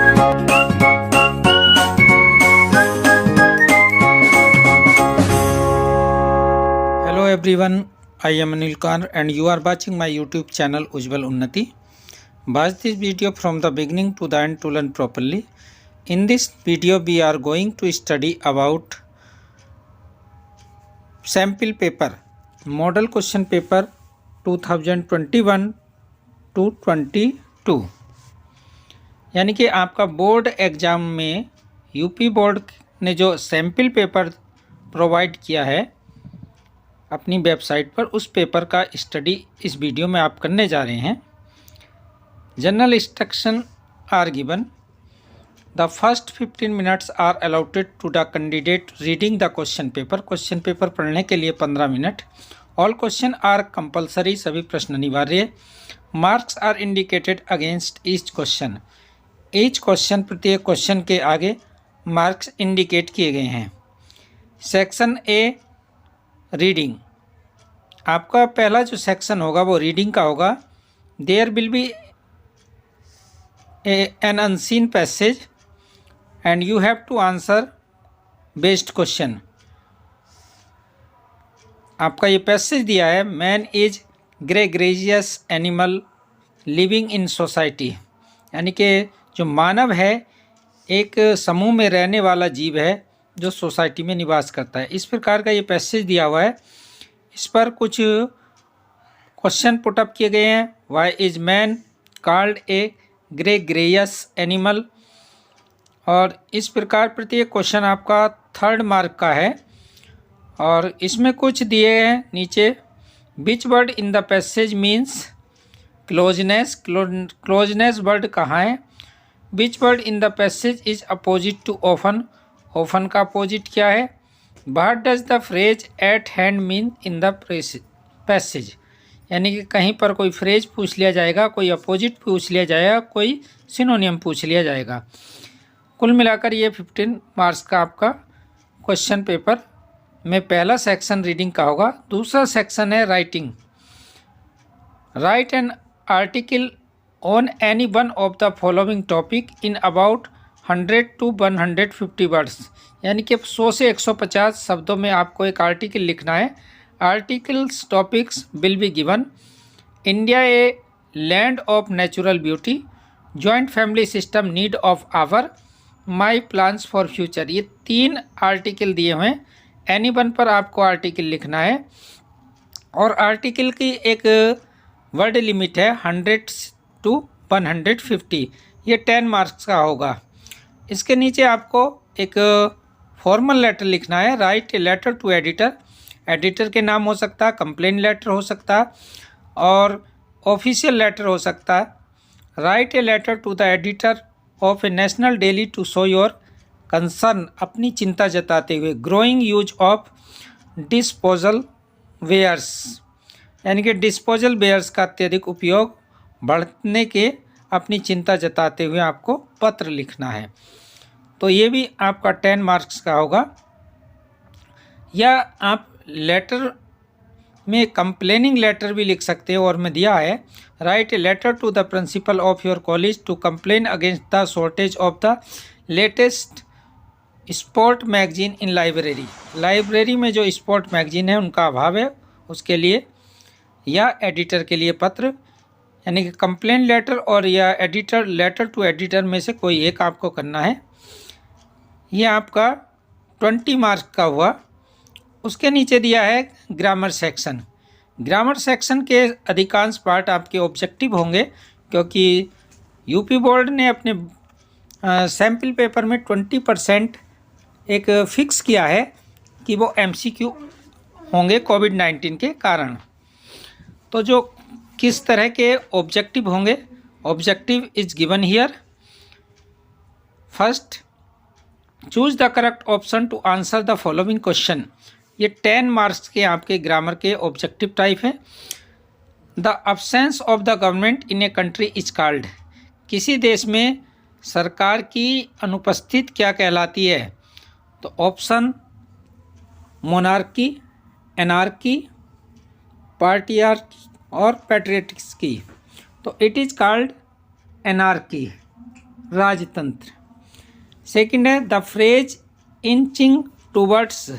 Hello everyone, I am Anil Khan and you are watching my YouTube channel Ujjwal Unnati. Watch this video from the beginning to the end to learn properly. In this video we are going to study about sample paper, model question paper 2021 to 22, यानी कि आपका board exam में UP board ने जो sample paper provide किया है अपनी website पर, उस पेपर का स्टडी इस वीडियो में आप करने जा रहे हैं। General instruction are given. The first 15 minutes are allotted to the candidate reading the question paper. Question paper पढ़ने के लिए 15 minute. All question are compulsory, सभी प्रश्न अनिवार्य। Marks are indicated against each question. Each question, प्रत्येक question के आगे marks indicate किए गए हैं। सेक्शन ए रीडिंग, आपका पहला जो सेक्शन होगा वो रीडिंग का होगा। There will be an unseen passage and you have to answer based question. आपका ये पैसेज दिया है, man is gregarious animal living in society, यानी कि जो मानव है एक समूह में रहने वाला जीव है जो सोसाइटी में निवास करता है। इस प्रकार का ये पैसेज दिया हुआ है। इस पर कुछ क्वेश्चन पुटअप किए गए हैं। Why is man called a gregarious animal, और इस प्रकार प्रत्येक क्वेश्चन आपका 3rd मार्क का है। और इसमें कुछ दिए हैं नीचे। Which word in the passage means closeness. Closeness word कहाँ है। Which word in the passage is opposite to often. Often का अपोजिट क्या है। What does the phrase at hand mean in the passage, यानी कि कहीं पर कोई फ्रेज पूछ लिया जाएगा, कोई अपोजिट पूछ लिया जाएगा, कोई सिनोनियम पूछ लिया जाएगा। कुल मिलाकर ये 15 मार्क्स का आपका क्वेश्चन पेपर में पहला सेक्शन रीडिंग का होगा। दूसरा सेक्शन है writing. Right an article on any one of the following topic in about 100 to 150 words, यानी कि 100 से 150 शब्दों में आपको एक आर्टिकल लिखना है। Articles topics will be given. India a land of natural beauty, joint family system need of hour, my plans for future. ये 3 आर्टिकल दिए हुए हैं। एनी वन पर आपको आर्टिकल लिखना है और आर्टिकल की एक वर्ड लिमिट है 100 to 150। ये 10 मार्क्स का होगा। इसके नीचे आपको एक फॉर्मल लेटर लिखना है। Write a letter to editor. Editor के नाम हो सकता है, कंप्लेन लेटर हो सकता है और ऑफिशियल लेटर हो सकता है। Write a letter to the editor of a national daily to show your concern, अपनी चिंता जताते हुए। Growing use of disposal wares, यानी कि डिस्पोजल वेयर्स का अत्यधिक उपयोग बढ़ने के अपनी चिंता जताते हुए आपको पत्र लिखना है। तो ये भी आपका 10 मार्क्स का होगा। या आप लेटर में कंप्लेनिंग लेटर भी लिख सकते हो, और में दिया है write a letter to the principal of your college to complain against the shortage of the latest sport magazine in library. Library में जो स्पोर्ट मैगजीन है उनका अभाव है, उसके लिए। या एडिटर के लिए पत्र, यानी कि कंप्लेन लेटर और या एडिटर, लेटर टू एडिटर में से कोई एक आपको करना है। ये आपका 20 मार्क का हुआ। उसके नीचे दिया है ग्रामर सेक्शन। ग्रामर सेक्शन के अधिकांश पार्ट आपके ऑब्जेक्टिव होंगे, क्योंकि यूपी बोर्ड ने अपने सैम्पल पेपर में 20% एक फिक्स किया है कि वो MCQ होंगे कोविड-19 के कारण। तो जो किस तरह के ऑब्जेक्टिव होंगे, objective is given here. First, choose the correct option to answer the following question. ये 10 मार्क्स के आपके ग्रामर के ऑब्जेक्टिव टाइप हैं। The absence of the government in a country is called. किसी देश में सरकार की अनुपस्थित क्या कहलाती है। तो ऑप्शन मोनार्की, एनार्की, पार्टियार्की और पैट्रियटिक्स की। तो इट इज़ कॉल्ड एनार्की। राजतंत्र। सेकंड है the phrase inching towards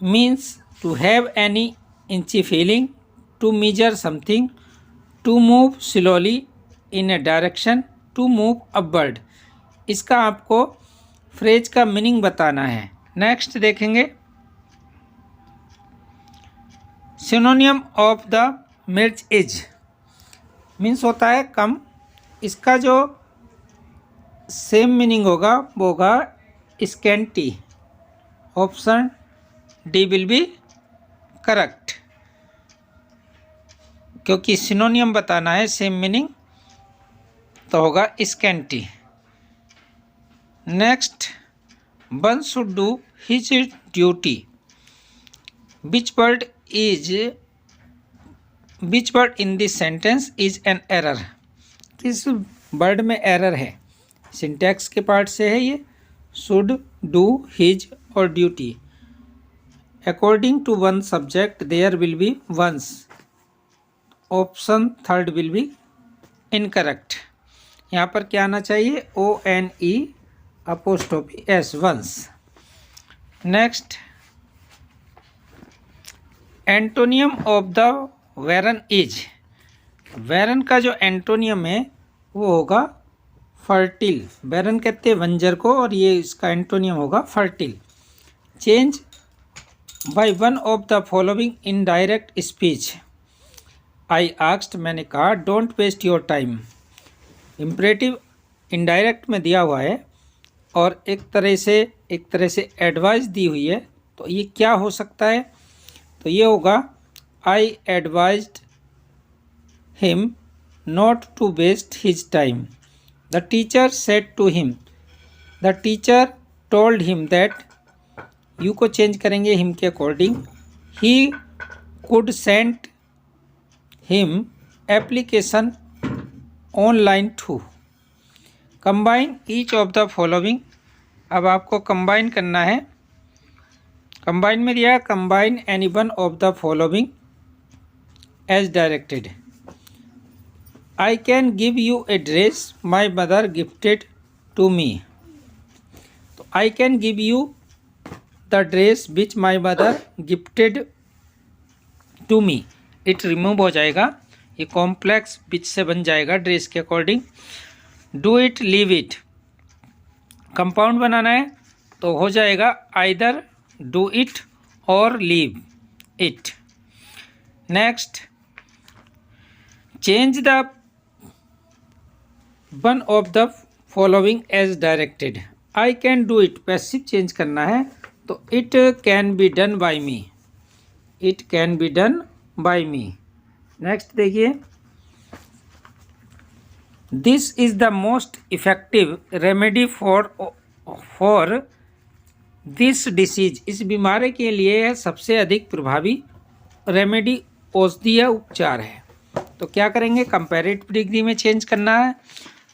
means to have any inchy feeling, to measure something, to move slowly in a direction, to move upward. इसका आपको phrase का meaning बताना है। नेक्स्ट देखेंगे synonym of the merge is means होता है कम। इसका जो सेम मीनिंग होगा वो होगा scanty. Option D will be correct, क्योंकि सिनोनियम बताना है सेम मीनिंग तो होगा scanty. Next one should do his duty. Which word in this sentence is an error. किस वर्ड में एरर है? सिंटैक्स के पार्ट से है ये। शुड, डू, हिज और duty. According to one subject there will be one's. Option third will be incorrect. यहाँ पर क्या आना चाहिए? ONE apostrophe S once. Next antonym of the barren is. Barren का जो एंटोनियम है वो होगा फर्टिल। वेरन कहते हैं बंजर को और ये इसका एंटोनियम होगा fertile. Change by one of the following in direct speech. I asked, मैंने कहा। Don't waste your time. Imperative indirect में दिया हुआ है और एक तरह से एडवाइस दी हुई है, तो ये क्या हो सकता है? तो ये होगा I advised him not to waste his time. The teacher said to him. The teacher told him that. You को चेंज करेंगे हिम के according. He could send him application online to. Combine each of the following. अब आपको combine करना है। Combine में दिया combine any one of the following as directed. I can give you a dress my mother gifted to me. तो आई can give you the dress which my mother gifted to me. It remove हो जाएगा, ये complex which से बन जाएगा dress के according. Do it, leave it. Compound बनाना है तो हो जाएगा आइदर डू इट और leave it. Next change the one of the following as directed. I can do it passive change करना है तो it can be done by me. It can be done by me. Next देखिए this is the most effective remedy for this disease. इस बीमारी के लिए सबसे अधिक प्रभावी रेमेडी औषधीय उपचार है। तो क्या करेंगे? कंपैरेटिव डिग्री में चेंज करना है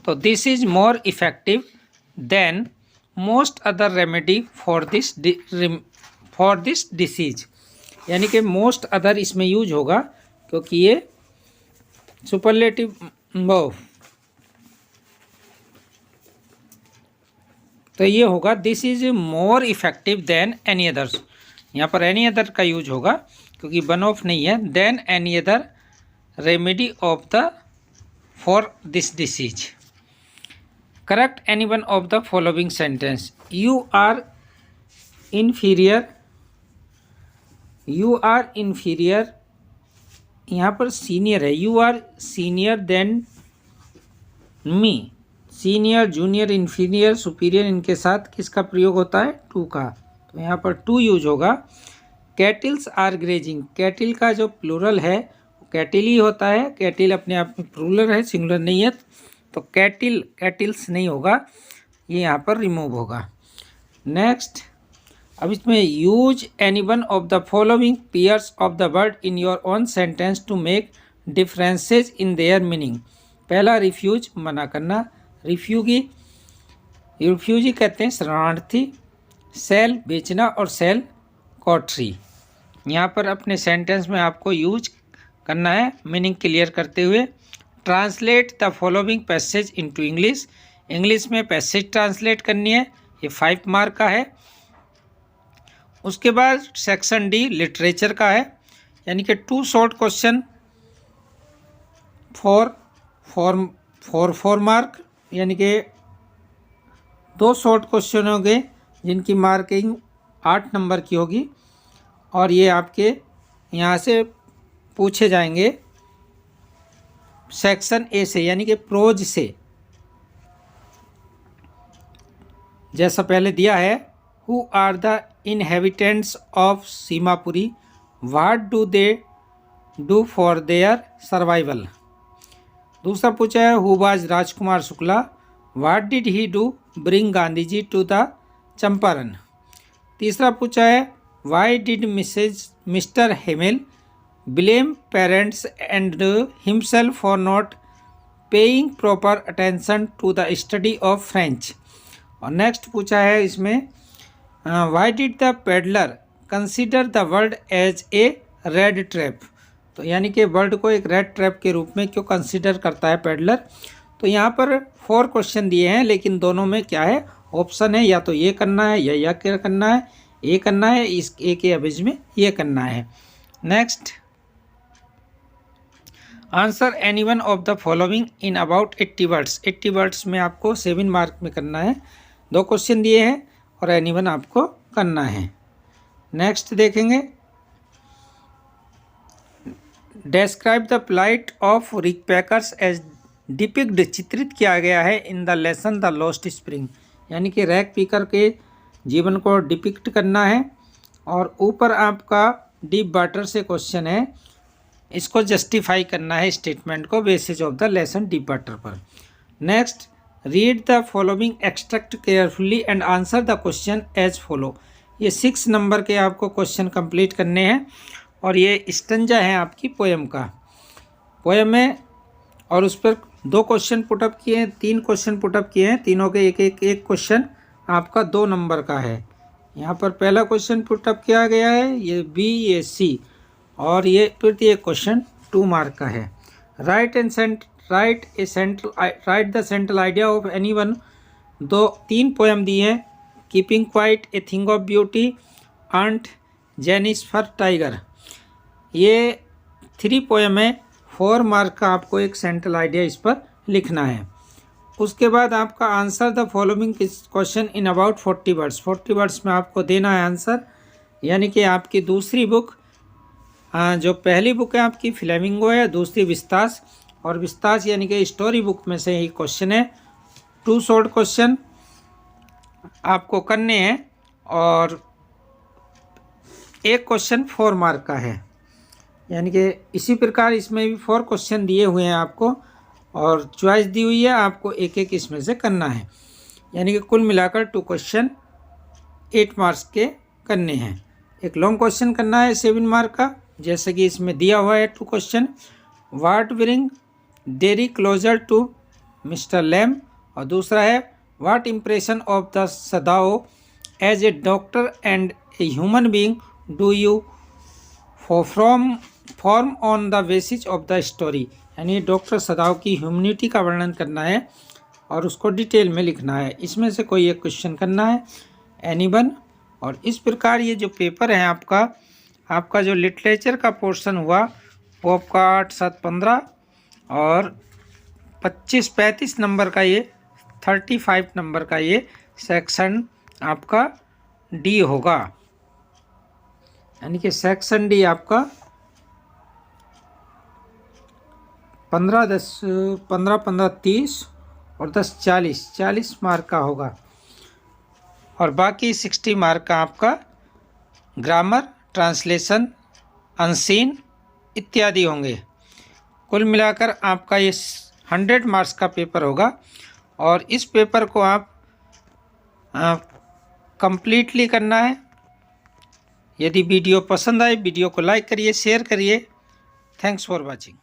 तो this is more effective than most other remedy for this disease. यानी कि मोस्ट अदर इसमें यूज होगा क्योंकि ये सुपरलेटिव तो ये होगा this is more effective than any others. यहाँ पर एनी अदर का यूज होगा क्योंकि वन ऑफ नहीं है। Then any other remedy of the for this disease. Correct any one of the following sentence. You are inferior. You are inferior, यहाँ पर senior है। You are senior then me. Senior, junior, inferior, superior, इनके साथ किसका प्रयोग होता है? To का। तो यहाँ पर टू यूज होगा। कैटिल्स आर ग्रेजिंग। कैटिल का जो प्लूरल है कैटिल ही होता है। कैटिल अपने आप में प्लूरल है, सिंगुलर नहीं है। तो कैटिल्स नहीं होगा, ये यहाँ पर रिमूव होगा। नेक्स्ट अब इसमें use any one of the following pairs of the word in your own sentence to make differences in their meaning. पहला रिफ्यूज, मना करना। रिफ्यूजी कहते हैं शरणार्थी। सेल, बेचना और सेल कॉटरी। यहाँ पर अपने सेंटेंस में आपको यूज करना है मीनिंग क्लियर करते हुए। Translate the following passage into English, English में पैसेज ट्रांसलेट करनी है, ये 5 मार्क का है। उसके बाद सेक्शन डी लिटरेचर का है, यानी कि 2 शॉर्ट क्वेश्चन फॉर 4 मार्क, यानी कि 2 शॉर्ट क्वेश्चन होंगे जिनकी मार्किंग 8 नंबर की होगी, और ये आपके यहाँ से पूछे जाएंगे सेक्शन ए से, यानी कि प्रोज से। जैसा पहले दिया है, who are the inhabitants of Seemapuri, what do they do for their survival. दूसरा पूछा है, who was Rajkumar Shukla, what did he do bring Gandhi ji to the Champaran. तीसरा पूछा है, why did mister Hamel blame parents and himself for not paying proper attention to the study of French. और next पूछा है इसमें, why did the peddler consider the world as a red trap. तो यानी कि वर्ल्ड को एक red trap के रूप में क्यों कंसिडर करता है पेडलर। तो यहाँ पर 4 क्वेश्चन दिए हैं, लेकिन दोनों में क्या है, ऑप्शन है, या तो ये करना है या क्या करना है, ये करना है, इस ए के एवज में ये करना है। Next, answer any one of the following in about 80 words. 80 words में आपको 7 मार्क में करना है। 2 क्वेश्चन दिए हैं और एनी वन आपको करना है। नेक्स्ट देखेंगे, describe the plight of rag pickers as depicted, चित्रित किया गया है in the lesson the lost spring, यानी कि रैक पीकर के जीवन को डिपिक्ट करना है। और ऊपर आपका डीप वाटर से क्वेश्चन है, इसको जस्टिफाई करना है स्टेटमेंट को basis of the lesson deep water पर। Next, read the following extract carefully and answer the question as follow. ये 6 नंबर के आपको क्वेश्चन कंप्लीट करने हैं, और ये स्टंजा है आपकी पोएम का। पोएम है और उस पर 2 क्वेश्चन पुटअप किए हैं, 3 क्वेश्चन पुटअप किए हैं, तीनों के एक क्वेश्चन आपका 2 नंबर का है। यहाँ पर पहला क्वेश्चन पुटअप किया गया है, ये बी, ये सी, और ये तृतीय क्वेश्चन 2 मार्क का है। Write the central idea of any one. 3 poem दी है, keeping quiet, a thing of beauty, Aunt Jennifer tiger. ये 3 पोएम है, 4 मार्क का आपको एक सेंट्रल आइडिया इस पर लिखना है। उसके बाद आपका answer the following question in about 40 words. 40 words में आपको देना है आंसर, यानी कि आपकी दूसरी बुक, जो पहली बुक है आपकी फ्लेमिंगो है, दूसरी विस्तास, और विस्तास यानी कि स्टोरी बुक में से ही क्वेश्चन है। 2 शॉर्ट क्वेश्चन आपको करने हैं, और एक क्वेश्चन 4 मार्क का है, यानी कि इसी प्रकार इसमें भी 4 क्वेश्चन दिए हुए हैं आपको, और चॉइस दी हुई है, आपको एक इसमें से करना है, यानी कि कुल मिलाकर 2 क्वेश्चन 8 मार्क्स के करने हैं। एक लॉन्ग क्वेश्चन करना है 7 मार्क का, जैसे कि इसमें दिया हुआ है 2 question, what bring Derry closer to mister Lamb, और दूसरा है what impression of the Sadao as a doctor and a human being do you form on the basis of the story, यानी डॉक्टर सदाओ की humanity का वर्णन करना है और उसको डिटेल में लिखना है। इसमें से कोई एक क्वेश्चन करना है, एनी वन। और इस प्रकार ये जो पेपर है आपका जो लिटरेचर का पोर्शन हुआ वो आपका 8, 7, 15 और 25, 35 नंबर का ये 35 नंबर का ये सेक्शन आपका डी होगा, यानी कि सेक्शन डी आपका 15, 15, 30 और 10, 40 मार्क का होगा, और बाकी 60 मार्क का आपका ग्रामर, ट्रांसलेशन, अनसीन इत्यादि होंगे। कुल मिलाकर आपका ये 100 मार्क्स का पेपर होगा, और इस पेपर को आप कंप्लीटली करना है। यदि वीडियो पसंद आए, वीडियो को लाइक करिए, शेयर करिए। Thanks for watching.